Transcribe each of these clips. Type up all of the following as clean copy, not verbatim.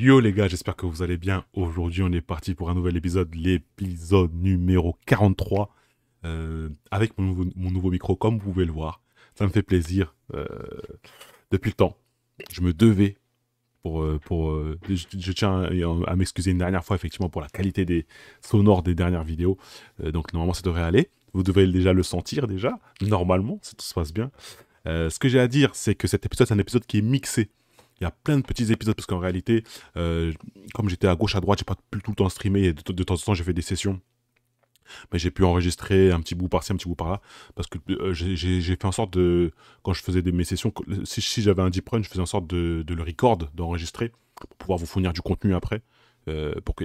Yo les gars, j'espère que vous allez bien. Aujourd'hui, on est parti pour un nouvel épisode, l'épisode numéro 43, avec mon nouveau micro, comme vous pouvez le voir. Ça me fait plaisir. Depuis le temps, je me devais je tiens à m'excuser une dernière fois, effectivement, pour la qualité des sonores des dernières vidéos. Donc, normalement, ça devrait aller. Vous devez déjà le sentir, déjà, normalement, si tout se passe bien. Ce que j'ai à dire, c'est que cet épisode, c'est un épisode qui est mixé. Il y a plein de petits épisodes, parce qu'en réalité, comme j'étais à gauche, à droite, j'ai pas pu tout le temps streamer, et de temps en temps, j'ai fait des sessions. Mais j'ai pu enregistrer un petit bout par-ci, un petit bout par-là, parce que j'ai fait en sorte de, quand je faisais mes sessions, si j'avais un deep run, je faisais en sorte de le record, d'enregistrer, pour pouvoir vous fournir du contenu après, pour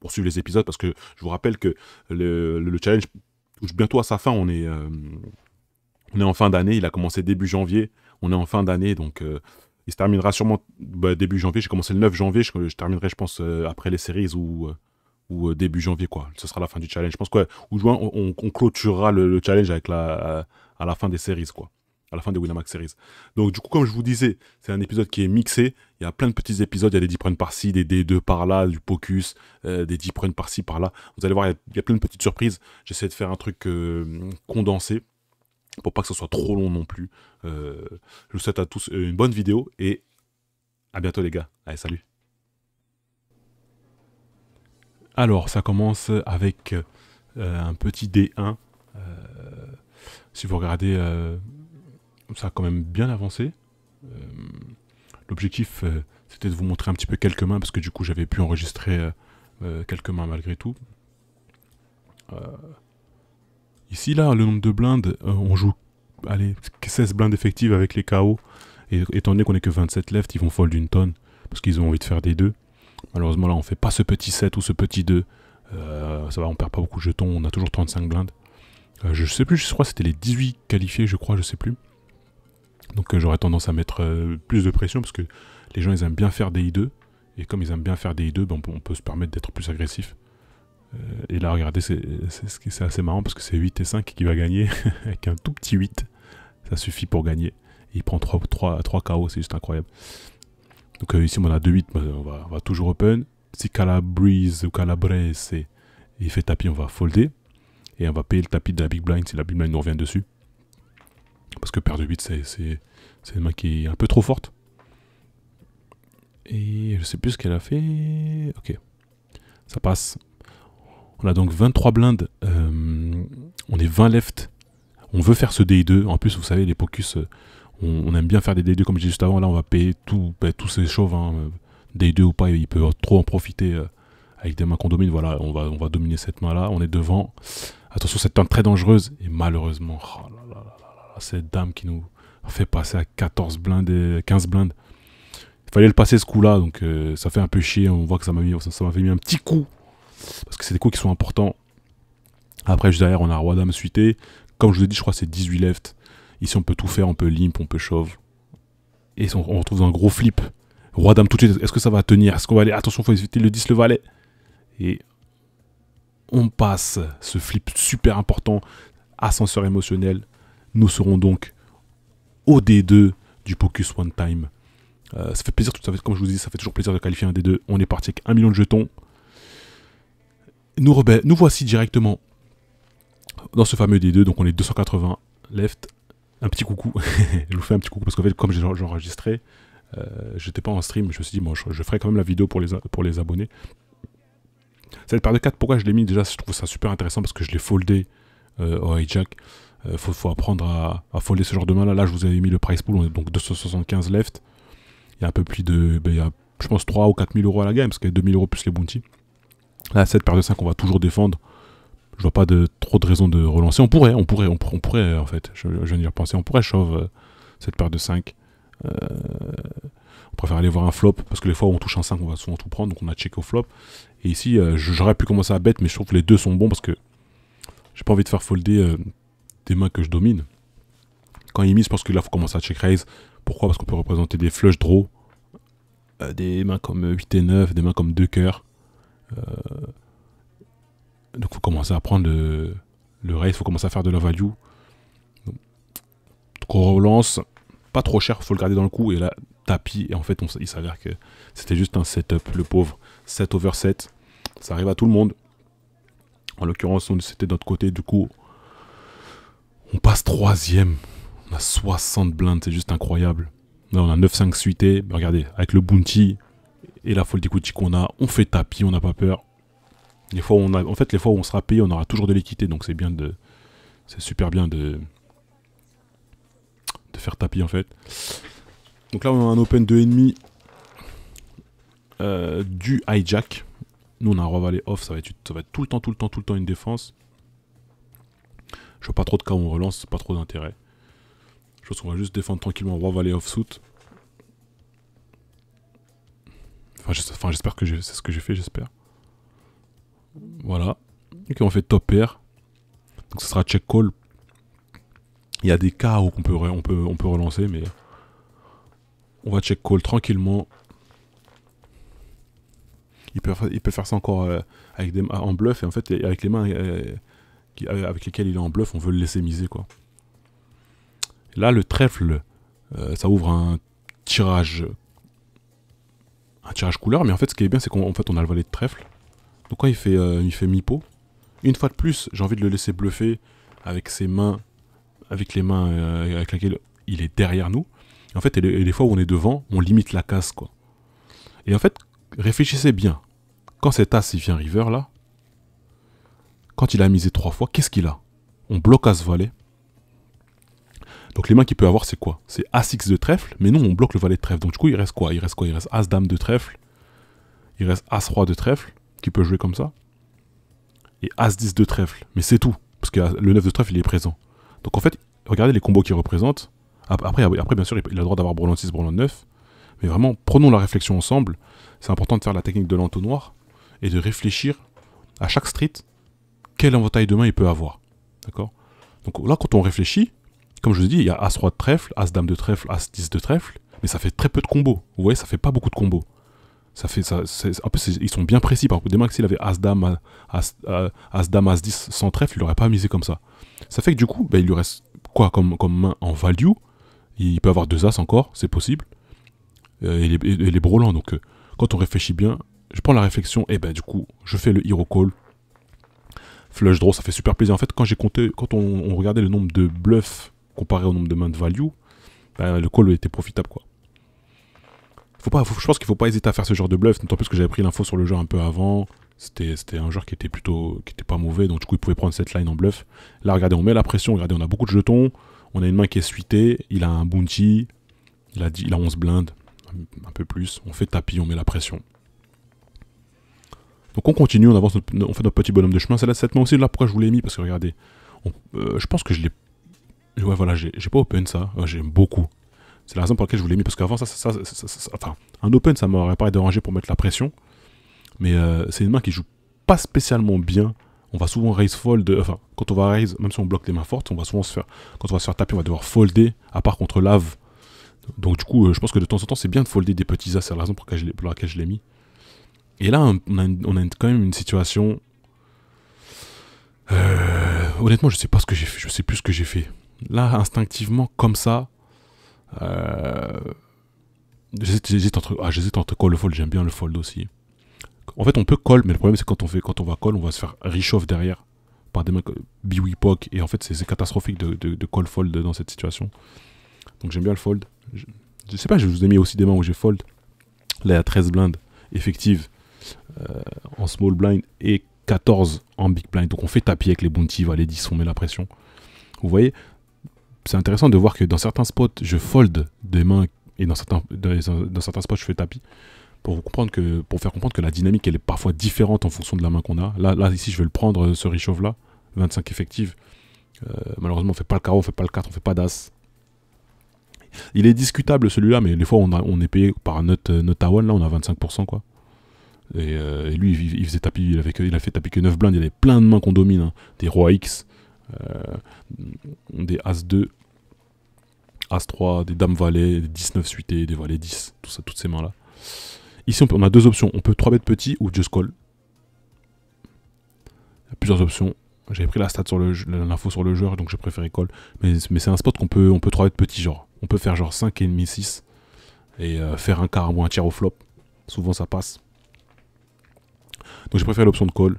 poursuivre les épisodes, parce que je vous rappelle que le challenge touche bientôt à sa fin. On est en fin d'année, il a commencé début janvier, on est en fin d'année, donc il se terminera sûrement début janvier. J'ai commencé le 9 janvier, je terminerai, je pense, après les séries ou début janvier, quoi. Ce sera la fin du challenge. Je pense que ou juin, on clôturera le challenge avec à la fin des séries, quoi. À la fin des Winamax Series. Donc, du coup, comme je vous disais, c'est un épisode qui est mixé. Il y a plein de petits épisodes. Il y a des deep runs par-ci, des D2 par-là, du Pocus, des deep runs par-ci, par-là. Vous allez voir, il y a plein de petites surprises. J'essaie de faire un truc condensé, pour pas que ce soit trop long non plus. Je vous souhaite à tous une bonne vidéo et à bientôt les gars. Allez, salut. Alors, ça commence avec un petit D1. Si vous regardez, ça a quand même bien avancé. L'objectif, c'était de vous montrer un petit peu quelques mains, parce que du coup, j'avais pu enregistrer quelques mains malgré tout. Ici, là, le nombre de blindes, on joue, allez, 16 blindes effectives avec les KO. Et étant donné qu'on est que 27 left, ils vont fold une tonne, parce qu'ils ont envie de faire des 2. Malheureusement, là, on fait pas ce petit 7 ou ce petit 2. Ça va, on perd pas beaucoup de jetons, on a toujours 35 blindes. Je sais plus, je crois que c'était les 18 qualifiés, je crois, je sais plus. Donc j'aurais tendance à mettre plus de pression, parce que les gens, ils aiment bien faire des I2. Et comme ils aiment bien faire des I2, ben, on peut se permettre d'être plus agressif. Et là, regardez, c'est assez marrant, parce que c'est 8 et 5 qui va gagner, avec un tout petit 8. Ça suffit pour gagner. Et il prend 3 KO, c'est juste incroyable. Donc ici, on a 2-8, on va toujours open. Si Calabrese ou Calabrese, il fait tapis, on va folder. Et on va payer le tapis de la big blind si la big blind nous revient dessus. Parce que paire de 8, c'est une main qui est un peu trop forte. Et je sais plus ce qu'elle a fait. Ok, ça passe. On a donc 23 blindes. On est 20 left. On veut faire ce DI2. En plus, vous savez, les Pocus, on aime bien faire des D2 comme je disais juste avant. Là, on va payer tous ces chauves. Hein. D2 ou pas, il peut trop en profiter avec des mains qu'on domine. Voilà, on va dominer cette main-là. On est devant. Attention, cette turn très dangereuse. Et malheureusement, oh là là là là, cette dame qui nous fait passer à 14 blindes et 15 blindes. Il fallait le passer ce coup-là. Donc, ça fait un peu chier. On voit que ça m'avait mis un petit coup. Parce que c'est des coups qui sont importants. Après, juste derrière, on a Roi Dame suité. Comme je vous ai dit, je crois que c'est 18 left. Ici, on peut tout faire, on peut limp, on peut shove. Et on retrouve dans un gros flip. Roi Dame tout de suite, est-ce que ça va tenir? Est-ce qu'on va aller? Attention, il faut éviter le 10, le valet. Et on passe ce flip super important. Ascenseur émotionnel. Nous serons donc au D2 du Pocus One Time. Ça fait plaisir, comme je vous dis, ça fait toujours plaisir de qualifier un D2. On est parti avec 1 million de jetons. Nous voici directement dans ce fameux D2. Donc on est 280 left. Un petit coucou. Je vous fais un petit coucou parce qu'en fait, comme j'ai enregistré, j'étais pas en stream. Je me suis dit, bon, je ferai quand même la vidéo pour les abonnés. Cette paire de 4, pourquoi je l'ai mis? Déjà, je trouve ça super intéressant parce que je l'ai foldé au hijack. Faut apprendre à folder ce genre de main là. Là, je vous avais mis le price pool. On est donc 275 left. Il y a un peu plus de. Il y a, je pense, 3 ou 4 000 euros à la game parce qu'il y a 2 000 euros plus les bounty. Là, cette paire de 5, on va toujours défendre. Je vois pas trop de raison de relancer. On pourrait en fait. Je viens d'y repenser. On pourrait shove cette paire de 5. On préfère aller voir un flop parce que les fois où on touche un 5, on va souvent tout prendre. Donc on a check au flop. Et ici, j'aurais pu commencer à bet, mais je trouve que les deux sont bons parce que j'ai pas envie de faire folder des mains que je domine. Quand il mise, je pense que là, il faut commencer à check raise. Pourquoi? Parce qu'on peut représenter des flush draw, des mains comme 8 et 9, des mains comme 2 cœurs. Donc il faut commencer à prendre le raise, il faut commencer à faire de la value. Donc on relance, pas trop cher, il faut le garder dans le coup. Et là, tapis. Et en fait, il s'avère que c'était juste un setup, le pauvre. 7 over 7. Ça arrive à tout le monde. En l'occurrence, c'était de notre côté. Du coup, on passe 3ème. On a 60 blindes, c'est juste incroyable. Là, on a 9-5 suités. Mais regardez, avec le bounty et la fold equity qu'on a, on fait tapis, on n'a pas peur. Les fois où les fois où on sera payé, on aura toujours de l'équité. Donc c'est bien de... C'est super bien de faire tapis en fait. Donc là on a un open 2,5 du hijack. Nous on a un roi valet off, ça va être tout le temps une défense. Je vois pas trop de cas où on relance, pas trop d'intérêt. Je pense qu'on va juste défendre tranquillement roi valet off suit. Enfin j'espère que c'est ce que j'ai fait, j'espère. Voilà. Ok, on fait top pair. Donc ce sera check call. Il y a des cas où on peut relancer, mais on va check call tranquillement. Il peut faire ça encore avec en bluff, et en fait avec les mains avec lesquelles il est en bluff, on veut le laisser miser quoi. Là le trèfle, ça ouvre un tirage couleur, mais en fait ce qui est bien c'est qu'en fait on a le valet de trèfle. Donc quand il fait mi-pot, une fois de plus j'ai envie de le laisser bluffer avec ses mains, avec les mains avec lesquelles il est derrière nous. Et en fait, et les fois où on est devant, on limite la casse, quoi. Et en fait, réfléchissez bien. Quand cet as, il vient river, là, quand il a misé 3 fois, qu'est-ce qu'il a? On bloque as valet. Donc les mains qu'il peut avoir, c'est quoi? C'est as-x de trèfle, mais nous, on bloque le valet de trèfle. Donc du coup, il reste quoi? Il reste as-dame de trèfle. Il reste as-roi de trèfle, qui peut jouer comme ça. Et as-10 de trèfle. Mais c'est tout, parce que le 9 de trèfle, il est présent. Donc en fait, regardez les combos qu'il représente. Après, bien sûr, il a le droit d'avoir brelan 6, brelan 9. Mais vraiment, prenons la réflexion ensemble. C'est important de faire la technique de l'entonnoir et de réfléchir à chaque street quel éventail de main il peut avoir. D'accord? Donc là, quand on réfléchit, comme je vous ai dit, il y a as-roi de trèfle, as-dame de trèfle, as-10 de trèfle. Mais ça fait très peu de combos. Vous voyez, ça fait pas beaucoup de combos. En plus, ils sont bien précis. Par exemple, des mains que s'il avait as-dame, as-dame, as-10 sans trèfle, il n'aurait pas misé comme ça. Ça fait que du coup, il lui reste quoi comme main en value? Il peut avoir 2 as encore, c'est possible. Et les brolants. Donc, quand on réfléchit bien, je prends la réflexion, et du coup, je fais le hero call. Flush draw, ça fait super plaisir. En fait, quand j'ai compté, quand on regardait le nombre de bluffs comparé au nombre de mains de value, le call était profitable, quoi. Je pense qu'il ne faut pas hésiter à faire ce genre de bluff, d'autant plus que j'avais pris l'info sur le jeu un peu avant. C'était un joueur qui était pas mauvais, donc du coup il pouvait prendre cette line en bluff. Là regardez, on met la pression, regardez, on a beaucoup de jetons, on a une main qui est suitée, il a un bounty, il a 11 blindes, un peu plus, on fait tapis, on met la pression. Donc on continue, on avance, on fait notre petit bonhomme de chemin. C'est là cette main aussi, là pourquoi je vous l'ai mis, parce que regardez, je pense que je l'ai... Ouais voilà, j'ai pas open ça, j'aime beaucoup. C'est la raison pour laquelle je vous l'ai mis, parce qu'avant enfin, un open ça m'aurait pas dérangé pour mettre la pression. Mais c'est une main qui joue pas spécialement bien. On va souvent raise fold, enfin quand on va raise, même si on bloque les mains fortes, on va souvent quand on va se faire taper, on va devoir folder, à part contre lave. Donc du coup, je pense que de temps en temps, c'est bien de folder des petits as, c'est la raison pour laquelle je l'ai mis. Et là, on a quand même une situation... honnêtement, je sais pas ce que j'ai fait, je sais plus ce que j'ai fait. Là, instinctivement, comme ça... J'hésite entre call et fold, j'aime bien le fold aussi. En fait, on peut call, mais le problème c'est quand on va call, on va se faire reshuffle derrière par des mecs biwipok, et en fait c'est catastrophique de call fold dans cette situation. Donc j'aime bien le fold. Je sais pas, je vous ai mis aussi des mains où j'ai fold. Là il y a 13 blindes effectives en small blind et 14 en big blind. Donc on fait tapis avec les bounty, les 10, on met la pression. Vous voyez, c'est intéressant de voir que dans certains spots je fold des mains et dans certains spots je fais tapis. Pour faire comprendre que la dynamique elle est parfois différente en fonction de la main qu'on a. Là ici je vais le prendre, ce reshuffle là, 25 effectives. Malheureusement on fait pas le carreau, on fait pas le 4, on fait pas d'as. Il est discutable celui-là, mais des fois on est payé par notre one, là on a 25% quoi. Et lui il faisait tapis, il a fait tapis que 9 blindes, il y avait plein de mains qu'on domine, hein. Des rois X, des as 2, as 3, des dames valet, des 19 suités, des valets 10, toutes ces mains là. Ici, on a 2 options. On peut 3 bet petit ou just call. Il y a plusieurs options. J'avais pris la stat sur l'info sur le joueur, donc j'ai préféré call. Mais c'est un spot qu'on peut 3 bet petit, genre. On peut faire genre 5,5, 6. et faire un quart ou un tiers au flop. Souvent ça passe. Donc j'ai préféré l'option de call.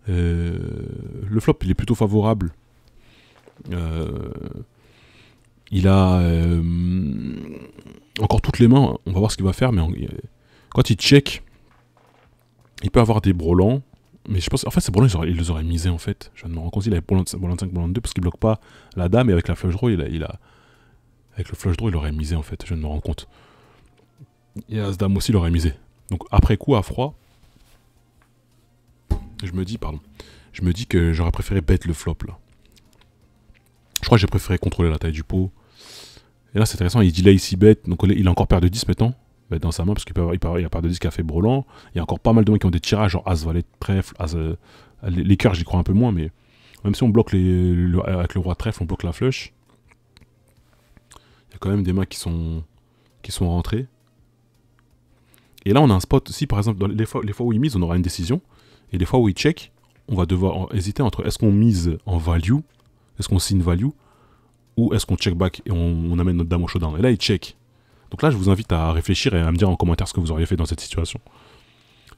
Le flop il est plutôt favorable. Il a encore toutes les mains. On va voir ce qu'il va faire. Mais quand il check, il peut avoir des brelans. Mais je pense en fait ces brelans il les aurait misés en fait. Je viens de me rendre compte, il avait brelan 5, brelan 2 parce qu'il bloque pas la dame. Et avec la flush draw avec le flush draw il aurait misé en fait. Je viens de me rendre compte. Et as dame aussi il aurait misé. Donc après coup à froid, je me dis que j'aurais préféré bet le flop là. Je crois que j'ai préféré contrôler la taille du pot. Et là c'est intéressant, il delay ici bet, donc il a encore paire de 10 maintenant, bet dans sa main, parce qu'il y a paire de 10 qui a fait brelan. Il y a encore pas mal de mains qui ont des tirages, genre as, valet, trèfle, as, les cœurs j'y crois un peu moins, mais même si on bloque avec le roi trèfle, on bloque la flush. Il y a quand même des mains qui sont rentrées. Et là on a un spot, si par exemple, les fois où il mise, on aura une décision, et les fois où il check, on va devoir hésiter entre est-ce qu'on mise en value, est-ce qu'on signe value, ou est-ce qu'on check back et on amène notre dame au showdown. Et là il check. Donc là je vous invite à réfléchir et à me dire en commentaire ce que vous auriez fait dans cette situation.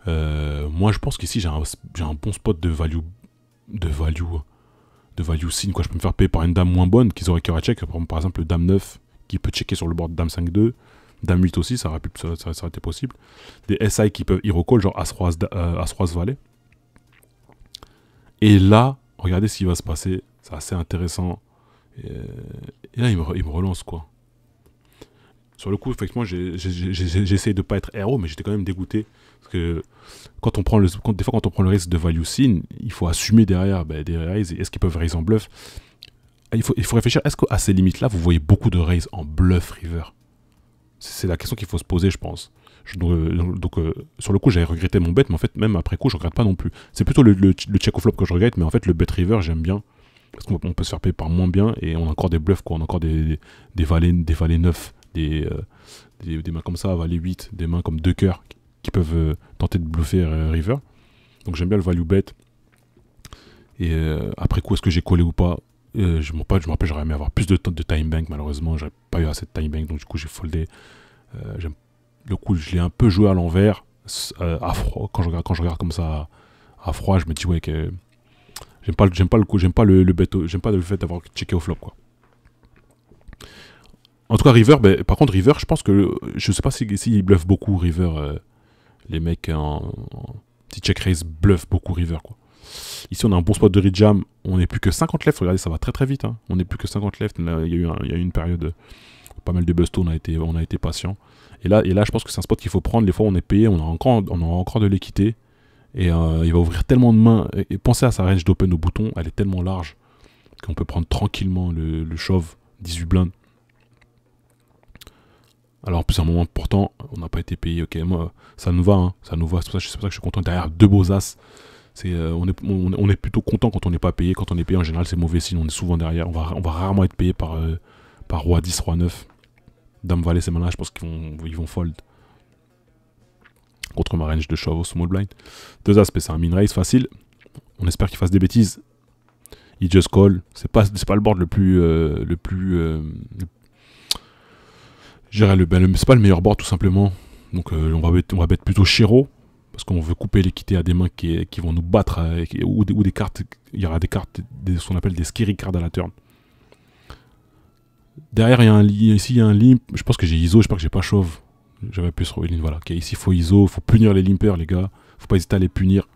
Moi je pense qu'ici j'ai un bon spot de value signe, quoi. Je peux me faire payer par une dame moins bonne qu'ils auraient qu'à check, par exemple le dame 9 qui peut checker sur le board dame 5-2, dame 8 aussi, ça aurait été possible. Des SI qui peuvent hero call, genre As-Roi valet. Et là, regardez ce qui va se passer, c'est assez intéressant. Et là, il me relance, quoi. Sur le coup, effectivement, j'ai essayé de pas être héros, mais j'étais quand même dégoûté. Parce que quand on prend des fois, quand on prend le risque de value sin, il faut assumer derrière des raises. Est-ce qu'ils peuvent raise en bluff? Il faut réfléchir, est-ce qu'à ces limites-là, vous voyez beaucoup de raise en bluff river? C'est la question qu'il faut se poser, je pense. Donc sur le coup, j'avais regretté mon bet, mais en fait, même après coup, je regrette pas non plus. C'est plutôt le check au flop que je regrette, mais en fait, le bet river, j'aime bien. Parce qu'on peut se faire payer par moins bien, et on a encore des bluffs, quoi. On a encore des valets 9, des mains comme ça, valet 8, des mains comme 2 cœurs qui peuvent tenter de bluffer river. Donc j'aime bien le value bet. Et après coup, est-ce que j'ai collé ou pas? Je me rappelle, j'aurais aimé avoir plus de time bank, malheureusement, j'avais pas eu assez de time bank, donc du coup j'ai foldé. Le coup, je l'ai un peu joué à l'envers, à froid. Quand je regarde comme ça à froid, je me dis ouais que j'aime pas le coup, j'aime pas le fait d'avoir checké au flop, quoi. En tout cas, river, par contre river, je pense que je sais pas si ils bluffent beaucoup river, les mecs en petit check raise bluffent beaucoup river, quoi. Ici on a un bon spot de rejam, on n'est plus que 50 left, regardez ça va très très vite, hein. On n'est plus que 50 left, il y a eu une période, pas mal de busto, on a été patient. Et là je pense que c'est un spot qu'il faut prendre, les fois où on est payé, on a encore de l'équité, et il va ouvrir tellement de mains, et pensez à sa range d'open au bouton, elle est tellement large, qu'on peut prendre tranquillement le shove, 18 blindes. Alors en plus, à un moment important, on n'a pas été payé, ok, moi, ça nous va, hein, ça nous va, c'est pour ça que je suis content, derrière deux beaux as. On est plutôt content quand on n'est pas payé. Quand on est payé, en général, c'est mauvais signe. On est souvent derrière. On va rarement être payé par roi 10, roi 9. Dame valet, ces mains-là, je pense qu'ils vont fold. Contre ma range de shove au small blind. Deux as, c'est un min raise facile. On espère qu'il fasse des bêtises. Il just call. C'est pas le board le plus. C'est pas le meilleur board, tout simplement. Donc on va bet plutôt Shiro. Parce qu'on veut couper l'équité à des mains qui vont nous battre, ou des cartes, il y aura des cartes, ce qu'on appelle des scary cards à la turn. Derrière, ici il y a un limp, je pense que j'ai ISO, j'espère que j'ai pas chauve. J'avais plus sur une, voilà. Okay, ici il faut ISO, il faut punir les limpers, les gars. Faut pas hésiter à les punir.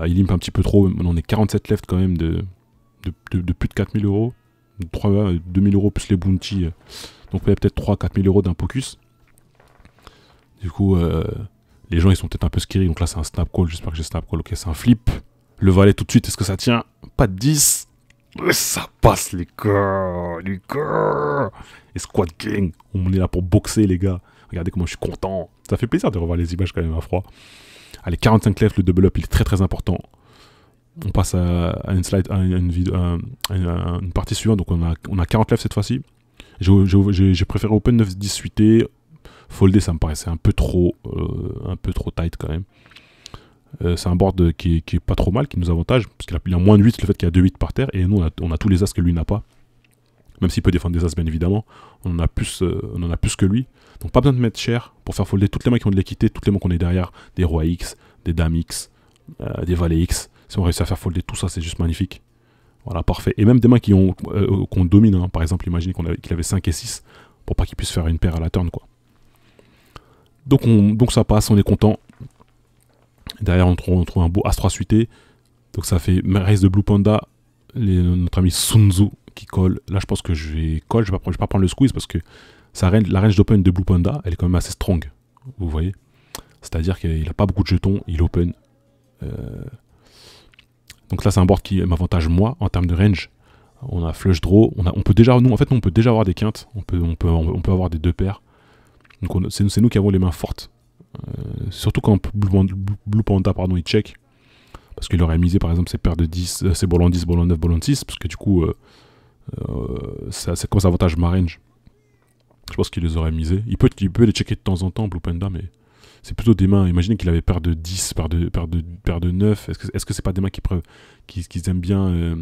Il limp un petit peu trop, on est 47 left quand même de plus de 4000 euros. 2000 euros plus les bounty. Donc peut-être 3-4000 euros d'un pocus. Du coup, les gens ils sont peut-être un peu scary, donc là c'est un snap call, j'espère que j'ai snap call, ok c'est un flip. Le valet tout de suite, est-ce que ça tient? Pas de 10. Ça passe les gars. Et squad gang, on est là pour boxer les gars. Regardez comment je suis content. Ça fait plaisir de revoir les images quand même à froid. Allez, 45 left, le double up il est très très important. On passe à une slide, à une partie suivante, donc on a 40 left cette fois-ci. J'ai préféré open 9-18 et folder, ça me paraissait un peu trop tight quand même. C'est un board qui est pas trop mal, qui nous avantage, parce qu'il a moins de 8, le fait qu'il y a 2-8 par terre, et nous on a tous les as que lui n'a pas. Même s'il peut défendre des as, bien évidemment. On en a plus que lui. Donc pas besoin de mettre cher pour faire folder toutes les mains qui ont de l'équité, toutes les mains qu'on est derrière, des rois X, des dames X, des valets X. Si on réussit à faire folder tout ça, c'est juste magnifique. Voilà, parfait. Et même des mains qu'on domine, hein. Par exemple, imaginez qu'il avait 5 et 6, pour pas qu'il puisse faire une paire à la turn, quoi. Donc ça passe, on est content. Derrière, on trouve un beau As-3 suité. Donc ça fait raise de Blue Panda, notre ami Sun Tzu qui colle. Là, je pense que je vais coller, je vais pas prendre le squeeze parce que la range d'open de Blue Panda, elle est quand même assez strong. Vous voyez, c'est-à-dire qu'il n'a pas beaucoup de jetons, il open. Donc là, c'est un board qui m'avantage moi en termes de range. On a flush draw, on peut déjà, nous, en fait, on peut déjà avoir des quintes, on peut avoir des deux paires. Donc c'est nous qui avons les mains fortes. Surtout quand Blue Panda, pardon, il check. Parce qu'il aurait misé par exemple ses paires de 10, ses bolan 10, bolan 9, bolan 6. Parce que du coup, c'est comme ça avantage ma range. Je pense qu'il les aurait misés. Il peut les checker de temps en temps, Blue Panda, mais c'est plutôt des mains. Imaginez qu'il avait paire de 10, paire de 9. Est-ce que c'est pas des mains qui aiment bien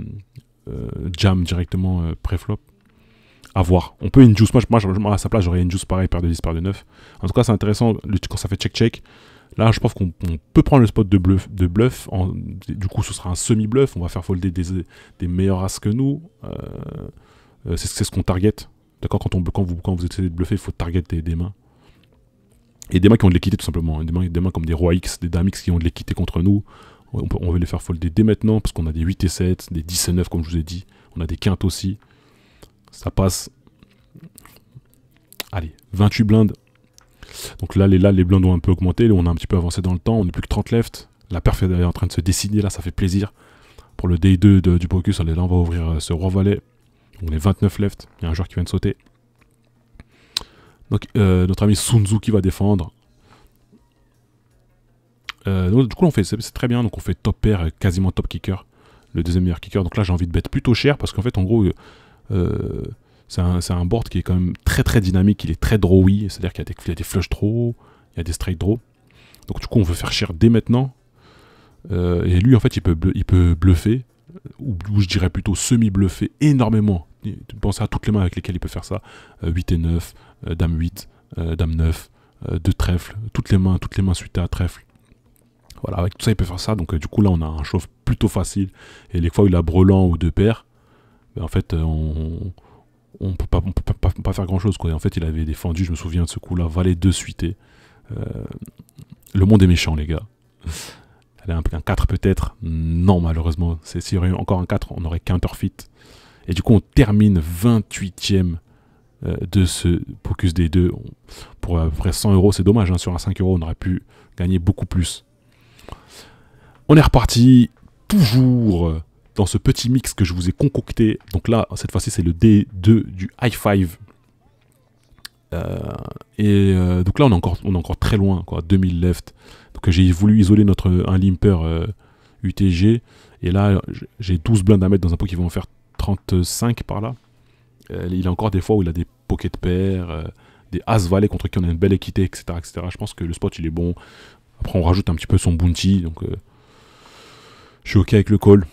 jam directement pré-flop? À voir. On peut in-juice. Moi, à sa place, j'aurais in-juice pareil, paire de 10, paire de 9. En tout cas, c'est intéressant quand ça fait check-check. Là, je pense qu'on peut prendre le spot de bluff. Du coup, ce sera un semi-bluff. On va faire folder des meilleurs as que nous. C'est ce qu'on target. D'accord, quand vous essayez de bluffer, il faut target des mains. Et des mains qui ont de l'équité, tout simplement. Des mains comme des rois X, des dames X qui ont de l'équité contre nous. On veut les faire folder dès maintenant, parce qu'on a des 8 et 7, des 10 et 9, comme je vous ai dit. On a des quintes aussi. Ça passe. Allez, 28 blindes. Donc là, les blindes ont un peu augmenté. On a un petit peu avancé dans le temps. On n'est plus que 30 left. La perf est en train de se dessiner. Là, ça fait plaisir. Pour le day 2 du Pocus, allez, là, on va ouvrir ce roi valet. On est 29 left. Il y a un joueur qui vient de sauter. Donc, notre ami Sun Tzu qui va défendre. Du coup, c'est très bien. Donc, on fait top pair, quasiment top kicker. Le deuxième meilleur kicker. Donc là, j'ai envie de bet plutôt cher parce qu'en fait, en gros, c'est un board qui est quand même très très dynamique. Il est très drawy. C'est-à-dire qu'il y a des flush draw, il y a des straight draw. Donc, du coup, on veut faire cher dès maintenant. Et lui, en fait, il peut bluffer. Ou je dirais plutôt semi-bluffer énormément. Pensez à toutes les mains avec lesquelles il peut faire ça. 8 et 9, dame 8, dame 9, 2 trèfles, toutes les mains suite à trèfle. Voilà, avec tout ça il peut faire ça, donc du coup là on a un chauffe plutôt facile. Et les fois où il a brelan ou deux paires, ben, en fait on peut pas faire grand chose quoi. Et en fait il avait défendu, je me souviens de ce coup là, valet 2 suité. Le monde est méchant les gars. Elle a un 4 peut-être, non malheureusement, s'il y aurait encore un 4 on aurait counterfeit. Et du coup on termine 28ème de ce Pocus des 2 pour à peu près 100 €. C'est dommage, hein, sur un 5 € on aurait pu gagner beaucoup plus. On est reparti, toujours dans ce petit mix que je vous ai concocté. Donc là, cette fois-ci, c'est le D2 du High Five. Donc là, on est encore très loin, quoi, 2000 left. Donc j'ai voulu isoler un limper UTG. Et là, j'ai 12 blindes à mettre dans un pot qui vont en faire 35 par là. Il a encore des fois où il a des pocket pairs, des as-valets contre qui on a une belle équité, etc., etc. Je pense que le spot, il est bon. Après, on rajoute un petit peu son bounty. Donc je suis OK avec le call.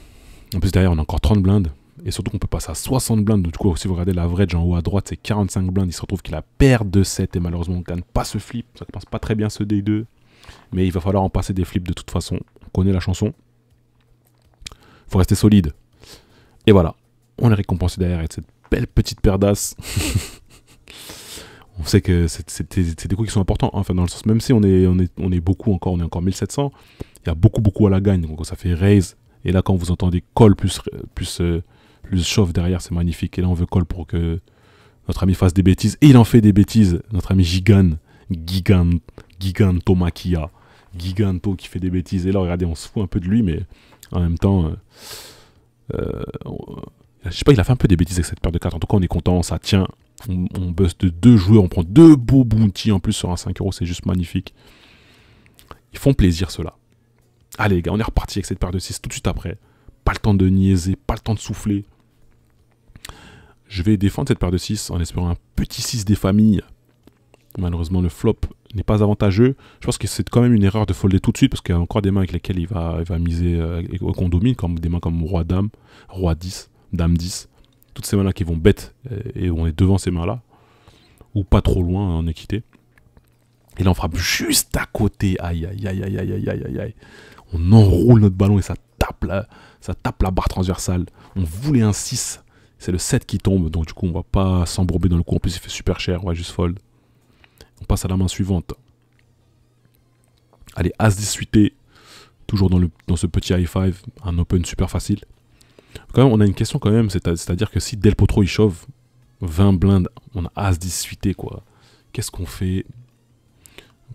En plus, derrière, on a encore 30 blindes. Et surtout qu'on peut passer à 60 blindes. Du coup, si vous regardez l'average en haut à droite, c'est 45 blindes. Il se retrouve qu'il a paire de 7. Et malheureusement, on ne gagne pas ce flip. Ça commence pas très bien ce D2. Mais il va falloir en passer des flips de toute façon. On connaît la chanson. Il faut rester solide. Et voilà. On est récompensé derrière avec cette belle petite paire d'as. On sait que c'est des coups qui sont importants. Hein. Enfin, dans le sens, même si on est beaucoup encore, on est encore 1700. Il y a beaucoup à la gagne. Donc ça fait raise. Et là, quand vous entendez call plus chauffe derrière, c'est magnifique. Et là, on veut call pour que notre ami fasse des bêtises. Et il en fait des bêtises. Notre ami Gigantomaquia. Giganto qui fait des bêtises. Et là, regardez, on se fout un peu de lui, mais en même temps, je sais pas, il a fait un peu des bêtises avec cette paire de cartes. En tout cas, on est content, ça tient. On buste 2 joueurs, on prend 2 beaux bounty en plus sur un 5 €, c'est juste magnifique. Ils font plaisir, ceux-là. Allez les gars, on est reparti avec cette paire de 6 tout de suite après. Pas le temps de niaiser, pas le temps de souffler. Je vais défendre cette paire de 6 en espérant un petit 6 des familles. Malheureusement, le flop n'est pas avantageux. Je pense que c'est quand même une erreur de folder tout de suite parce qu'il y a encore des mains avec lesquelles il va miser qu'on domine, comme des mains comme Roi-Dame, Roi-10, Dame-10. toutes ces mains-là qui vont bête et on est devant ces mains-là, ou pas trop loin en équité. Et là, on frappe juste à côté. Aïe, aïe, aïe, aïe, aïe, aïe, aïe, aïe. On enroule notre ballon et ça tape la barre transversale. On voulait un 6. C'est le 7 qui tombe. Donc, du coup, on va pas s'embourber dans le coup. En plus, il fait super cher. On va juste fold. On passe à la main suivante. Allez, As-10 suité. Toujours dans ce petit high five. Un open super facile. Quand même, on a une question quand même. C'est-à-dire que si Del Potro il chauffe 20 blindes, on a As-10 suité, quoi. Qu'est-ce qu'on fait?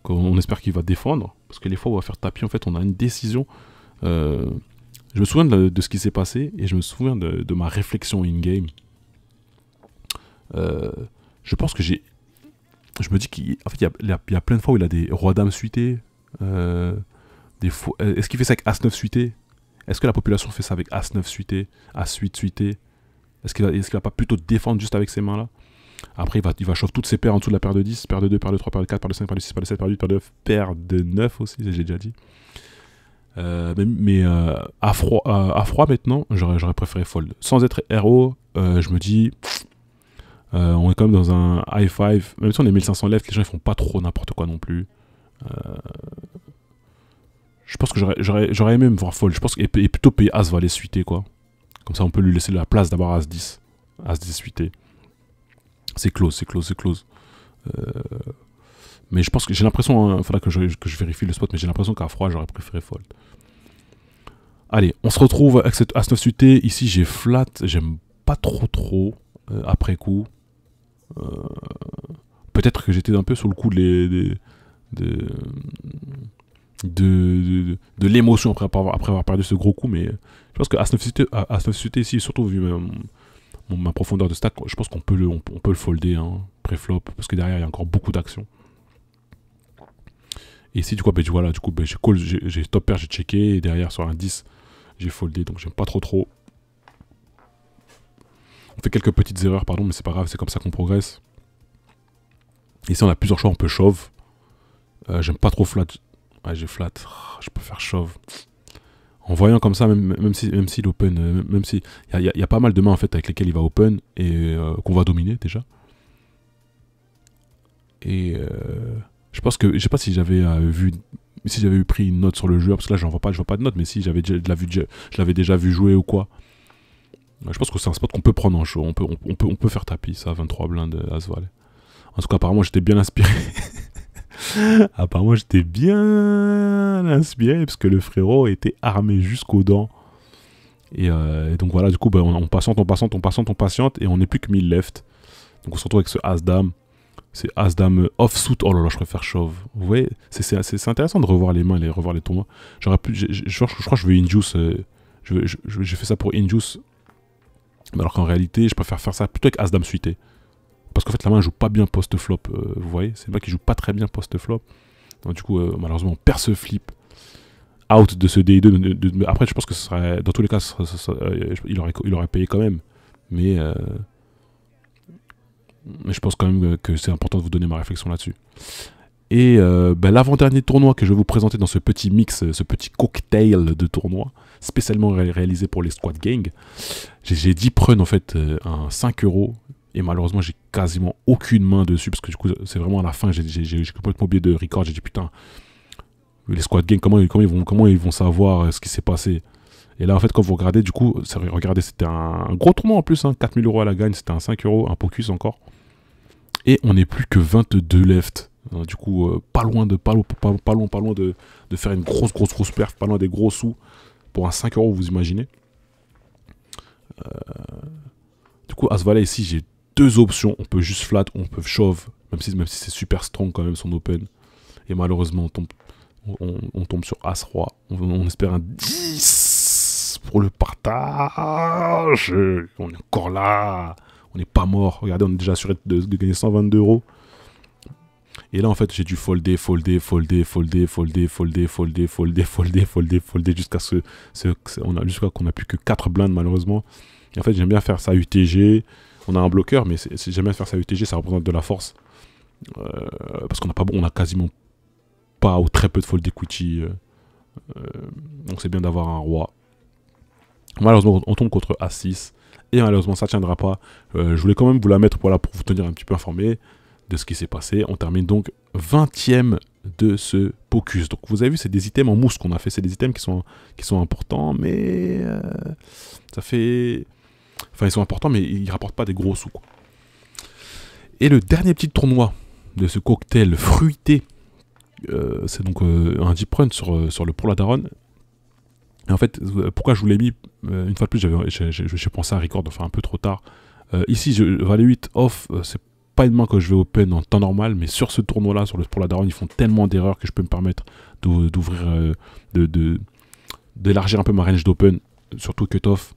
On espère qu'il va défendre, parce que les fois où on va faire tapis, en fait, on a une décision. Je me souviens de ce qui s'est passé, et je me souviens de ma réflexion in-game. Je pense que j'ai... Je me dis qu'en fait, il y a plein de fois où il a des rois dames suités. Est-ce qu'il fait ça avec As-9 suité? Est-ce que la population fait ça avec As-9 suité, As-8 suité? Est-ce qu'il va pas plutôt défendre juste avec ces mains-là? Après, il va chauffer toutes ses paires en dessous de la paire de 10, paire de 2, paire de 3, paire de 4, paire de 5, paire de 6, paire de 7, paire de 8, paire de 9, paire de 9 aussi, j'ai déjà dit. Mais à froid maintenant, j'aurais préféré fold. Sans être RO, je me dis, on est quand même dans un high five. Même si on est 1500 left, les gens ils font pas trop n'importe quoi non plus. Je pense que j'aurais aimé me voir fold. Je pense et plutôt payer As valet suité, quoi. Comme ça, on peut lui laisser la place d'avoir As-10. As-10 suité. C'est close, c'est close, c'est close. Mais je pense que j'ai l'impression, il faudra que je vérifie le spot, mais j'ai l'impression qu'à froid, j'aurais préféré fold. Allez, on se retrouve avec cette As-9 suité. Ici, j'ai flat, j'aime pas trop après coup. Peut-être que j'étais un peu sur le coup de l'émotion après avoir perdu ce gros coup, mais je pense que As-9 suité ici, surtout vu ma profondeur de stack, je pense qu'on peut le folder, hein, pré-flop, parce que derrière il y a encore beaucoup d'actions. Et ici, du coup, voilà, j'ai top pair, j'ai checké, et derrière sur un 10, j'ai foldé, donc j'aime pas trop. On fait quelques petites erreurs, pardon, mais c'est pas grave, c'est comme ça qu'on progresse. Ici, on a plusieurs choix, on peut shove. J'aime pas trop flat. Ouais, j'ai flat, je peux faire shove. En voyant comme ça, même si l'open, même si il y a pas mal de mains en fait avec lesquelles il va open et qu'on va dominer déjà. Et je pense que je sais pas si j'avais pris une note sur le joueur, parce que là je vois pas de note, mais si je l'avais déjà vu jouer ou quoi. Je pense que c'est un spot qu'on peut prendre en show, on peut faire tapis ça, 23 blindes As valet. En tout cas, apparemment j'étais bien inspiré. Apparemment j'étais bien inspiré parce que le frérot était armé jusqu'aux dents. Et donc voilà, du coup on patiente et on n'est plus que 1000 left. Donc on se retrouve avec ce As-Dame. C'est As-Dame off-suit. Oh là là, je préfère shove. Vous voyez, c'est intéressant de revoir les mains et revoir les tournois. Je crois que je veux induce. J'ai fait ça pour induce. Alors qu'en réalité, je préfère faire ça plutôt avec As-Dame suité. Parce qu'en fait, la main joue pas bien post-flop. Vous voyez, c'est une main qui joue pas très bien post-flop. Donc du coup, malheureusement, on perd ce flip out de ce DI2. Après, je pense que ce serait, dans tous les cas, il aurait payé quand même. Mais je pense quand même que c'est important de vous donner ma réflexion là-dessus. Et l'avant-dernier tournoi que je vais vous présenter dans ce petit mix, ce petit cocktail de tournoi, spécialement réalisé pour les Squad Gang, j'ai 10 prunes en fait, à 5 €. Et malheureusement, j'ai quasiment aucune main dessus, parce que du coup, c'est vraiment à la fin, j'ai complètement oublié de record. J'ai dit putain, les Squad Gang, comment ils vont savoir ce qui s'est passé? Et là, en fait, quand vous regardez, du coup, regardez, c'était un gros tournoi en plus, hein, 4000 € à la gagne, c'était un 5 €, un pocus encore. Et on n'est plus que 22 left. Du coup, pas loin de faire une grosse perf, pas loin des gros sous pour un 5 €, vous imaginez. Du coup, As valet ici, j'ai deux options. On peut juste flat, on peut shove, même si c'est super strong quand même son open. Et malheureusement, on tombe sur As-Roi. On espère un 10 pour le partage. On est encore là. On n'est pas mort. Regardez, on est déjà assuré de gagner 122 €. Et là, en fait, j'ai dû folder jusqu'à qu'on n'a plus que 4 blindes, malheureusement. Et en fait, j'aime bien faire ça UTG. On a un bloqueur, mais j'aime bien faire ça UTG, ça représente de la force. Parce on a quasiment pas ou très peu de fold equity. Donc c'est bien d'avoir un roi. Malheureusement, on tombe contre A6. Et malheureusement, ça ne tiendra pas. Je voulais quand même vous la mettre voilà, pour vous tenir un petit peu informé de ce qui s'est passé. On termine donc 20e de ce Pocus. Donc vous avez vu, c'est des items en mousse qu'on a fait. C'est des items qui sont importants, mais ça fait... Enfin, ils sont importants, mais ils ne rapportent pas des gros sous, quoi. Et le dernier petit tournoi de ce cocktail fruité, c'est donc un deep run sur le Pour la Daronne. Et en fait, pourquoi je vous l'ai mis, une fois de plus, j'ai pensé à record, enfin un peu trop tard. Ici, Valet 8 off, c'est pas une main que je vais open en temps normal, mais sur ce tournoi-là, sur le Pour la Daronne, ils font tellement d'erreurs que je peux me permettre d'ouvrir, d'élargir un peu ma range d'open, surtout cut-off.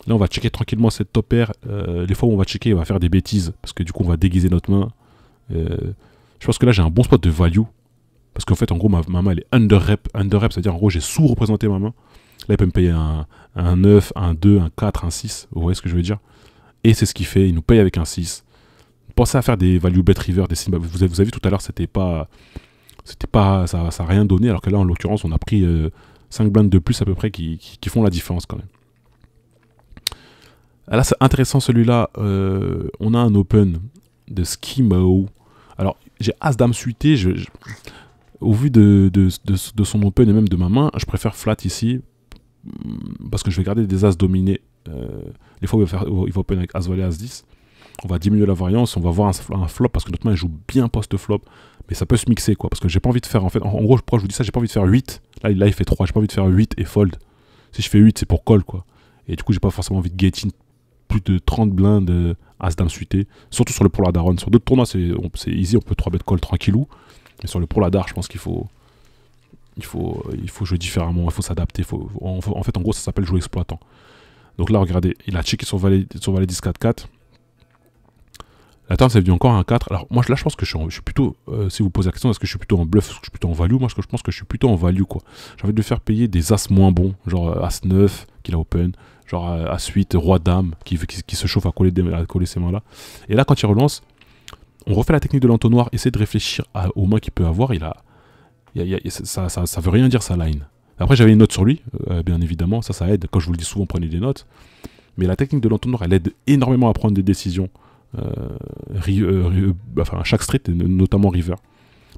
Là, on va checker tranquillement cette top pair. Les fois où on va checker, on va faire des bêtises, parce que du coup, on va déguiser notre main. Je pense que là, j'ai un bon spot de value. Parce qu'en fait, en gros, ma main, elle est under rep, c'est-à-dire, en gros, j'ai sous-représenté ma main. Là, il peut me payer un 9, un 2, un 4, un 6. Vous voyez ce que je veux dire? Et c'est ce qu'il fait. Il nous paye avec un 6. Pensez à faire des value bet river, des simba. Vous avez vu tout à l'heure, ça n'a rien donné. Alors que là, en l'occurrence, on a pris 5 blindes de plus à peu près qui font la différence quand même. Ah, là, c'est intéressant celui-là. On a un open de Schemo. Alors, j'ai As-Dame suité. Au vu de son open et même de ma main, je préfère flat ici. Parce que je vais garder des As dominés. Les fois, il va open avec As-Valet, As-10. On va diminuer la variance. On va voir un flop parce que notre main elle joue bien post-flop. Mais ça peut se mixer, quoi. Parce que j'ai pas envie de faire, en fait, en gros, pourquoi je vous dis ça, j'ai pas envie de faire 8. Là, il fait 3. J'ai pas envie de faire 8 et fold. Si je fais 8, c'est pour call, quoi. Et du coup, j'ai pas forcément envie de get in plus de 30 blindes As-Dame suité. Surtout sur le Pour la Daronne. Sur d'autres tournois, c'est easy, on peut 3 bet call tranquillou. Mais sur le Pour la Dar, je pense qu'il faut jouer différemment, il faut s'adapter. En fait, en gros, ça s'appelle jouer exploitant. Donc là, regardez, il a checké son valet 10-4-4. La turn, ça dit encore un 4. Alors, moi, là, je pense que je suis plutôt... si vous posez la question, est-ce que je suis plutôt en bluff, est-ce que je suis plutôt en value? Moi, je pense que je suis plutôt en value, quoi. J'ai envie de lui faire payer des As moins bons, genre As-9, qu'il a open, genre As-8, Roi-Dame, qui se chauffe à coller ces mains-là. Et là, quand il relance, on refait la technique de l'entonnoir, essaie de réfléchir aux mains qu'il peut avoir. Ça veut rien dire, sa line. Après, j'avais une note sur lui, bien évidemment, ça aide. Quand je vous le dis souvent, prenez des notes. Mais la technique de l'entonnoir, elle aide énormément à prendre des décisions. Enfin, chaque street, notamment river.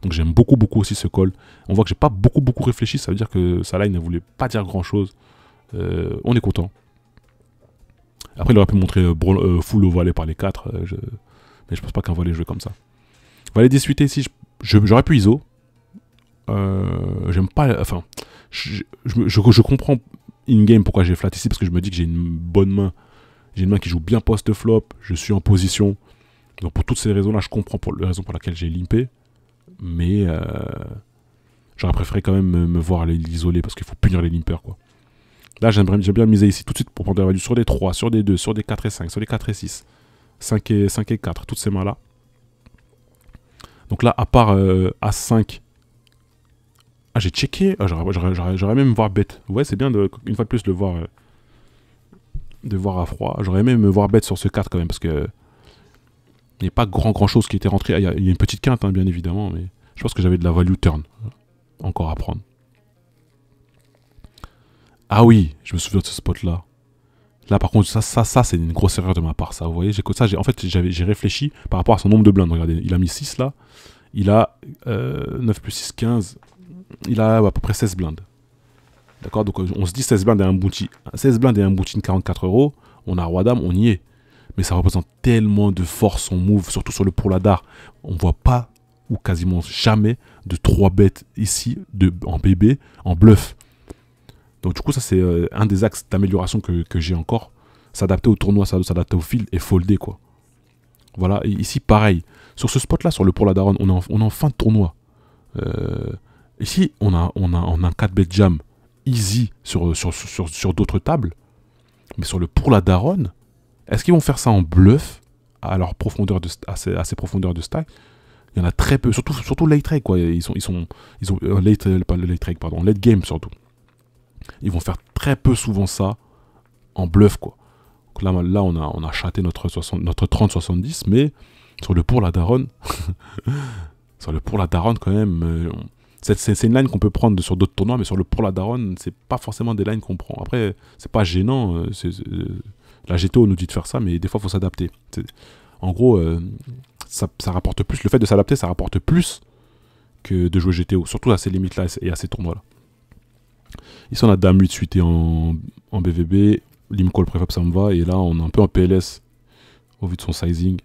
Donc j'aime beaucoup aussi ce call. On voit que j'ai pas beaucoup réfléchi, ça veut dire que sa line ne voulait pas dire grand chose. On est content. Après il aurait pu montrer full au valet par les 4, mais je pense pas qu'un valet jouait comme ça. Valet 18 ici, j'aurais pu ISO. J'aime pas, enfin, je comprends in-game pourquoi j'ai flat ici, parce que je me dis que j'ai une bonne main. J'ai une main qui joue bien post-flop, je suis en position. Donc pour toutes ces raisons-là, je comprends les raisons pour lesquelles j'ai limpé. Mais j'aurais préféré quand même me voir l'isoler parce qu'il faut punir les limpers, quoi. Là, j'aime bien miser ici tout de suite pour prendre des values sur des 3, sur des 2, sur des 4 et 5, sur des 4 et 6, 5 et 4, toutes ces mains-là. Donc là, à part As5, ah, j'ai checké, j'aurais même voir bête. Ouais, c'est bien une fois de plus de voir à froid. J'aurais aimé me voir bête sur ce 4 quand même, parce que il n'y a pas grand chose qui était rentré. Il y a une petite quinte, hein, bien évidemment, mais je pense que j'avais de la value turn encore à prendre. Ah oui, je me souviens de ce spot-là. Là, par contre, ça c'est une grosse erreur de ma part, ça, vous voyez. En fait, j'ai réfléchi par rapport à son nombre de blindes. Regardez, il a mis 6 là. Il a 9 plus 6, 15. Il a à peu près 16 blindes. D'accord, donc on se dit 16 blindes et un bounty. 16 blindes et un bounty de 44 €. On a Roi-Dame, on y est. Mais ça représente tellement de force son move, surtout sur le Pour la Dar. On voit pas, ou quasiment jamais, de 3 bêtes ici, en BB, en bluff. Donc du coup, ça c'est un des axes d'amélioration que j'ai encore. S'adapter au tournoi, s'adapter au field et folder, quoi. Voilà, et ici pareil. Sur ce spot-là, sur le Pour la Daronne, on est en fin de tournoi. Ici, on a un 4-bet jam easy sur d'autres tables. Mais sur le Pour la Daronne, est-ce qu'ils vont faire ça en bluff à leur profondeur à ces profondeurs de stack? Il y en a très peu, surtout late trade, quoi. Ils ont pas le late trade, pardon, late game surtout. Ils vont faire très peu souvent ça en bluff, quoi. Donc là on a chaté notre 30-70, mais sur le Pour la Daronne, sur le Pour la Daronne quand même, c'est une line qu'on peut prendre sur d'autres tournois, mais sur le Pour la Daronne, c'est pas forcément des lines qu'on prend. Après, c'est pas gênant, La GTO nous dit de faire ça, mais des fois, il faut s'adapter. En gros, ça rapporte plus. Le fait de s'adapter, ça rapporte plus que de jouer GTO. Surtout à ces limites-là et à ces tournois-là. Ici, on a Dame 8 suité en BVB. Limcall préfab, ça me va. Et là, on est un peu en PLS. Au vu de son sizing.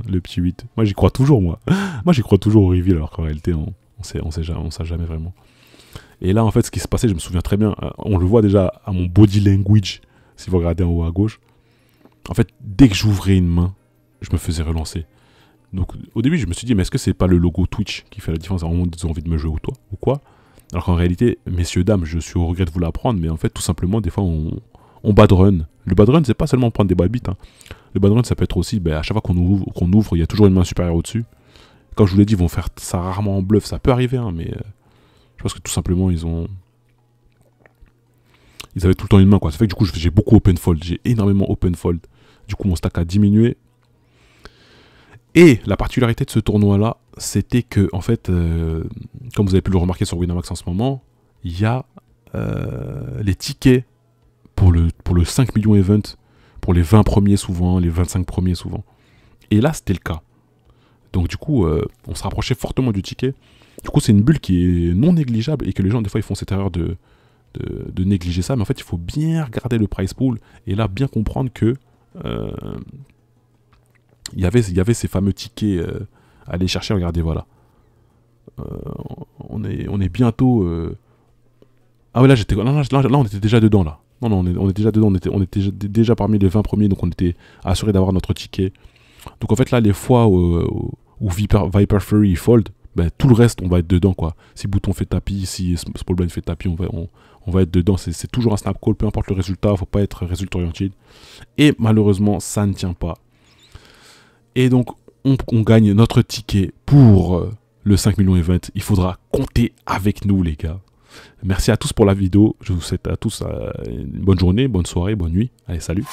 Le petit 8. Moi, j'y crois toujours, moi. Moi, j'y crois toujours au reveal, alors qu'en réalité, on sait jamais vraiment. Et là, en fait, ce qui se passait, je me souviens très bien. On le voit déjà à mon body language. Si vous regardez en haut à gauche. En fait, dès que j'ouvrais une main, je me faisais relancer. Donc, au début, je me suis dit, mais est-ce que c'est pas le logo Twitch qui fait la différence? Alors, ils ont envie de me jouer ou quoi? Alors qu'en réalité, messieurs, dames, je suis au regret de vous l'apprendre, mais en fait, tout simplement, des fois, on bad run. Le bad run, c'est pas seulement prendre des bad beats. Hein. Le bad run, ça peut être aussi, à chaque fois qu'on ouvre, il y a toujours une main supérieure au-dessus. Comme je vous l'ai dit, ils vont faire ça rarement en bluff. Ça peut arriver, hein, mais je pense que tout simplement, ils avaient tout le temps une main, quoi. Ça fait que du coup, j'ai beaucoup open fold. J'ai énormément open fold. Du coup, mon stack a diminué. Et la particularité de ce tournoi-là, c'était que, en fait, comme vous avez pu le remarquer sur Winamax en ce moment, il y a les tickets pour le 5 millions event, pour les 20 premiers souvent, les 25 premiers souvent. Et là, c'était le cas. Donc du coup, on se rapprochait fortement du ticket. Du coup, c'est une bulle qui est non négligeable et que les gens, des fois, ils font cette erreur de négliger ça. Mais en fait, il faut bien regarder le price pool et là, bien comprendre que il y avait ces fameux tickets à aller chercher. Regardez, voilà. On est bientôt... Ah ouais, là, on était déjà dedans, là. Non, on était déjà dedans. On était déjà parmi les 20 premiers, donc on était assuré d'avoir notre ticket. Donc en fait, là, les fois où Viper Fury fold, tout le reste, on va être dedans, quoi. Si Bouton fait tapis, si Small Blind fait tapis, on va être dedans. C'est toujours un snap call, peu importe le résultat, faut pas être résultat orienté. Et malheureusement, ça ne tient pas. Et donc, on gagne notre ticket pour le 5 millions event. Il faudra compter avec nous, les gars. Merci à tous pour la vidéo. Je vous souhaite à tous une bonne journée, bonne soirée, bonne nuit. Allez, salut.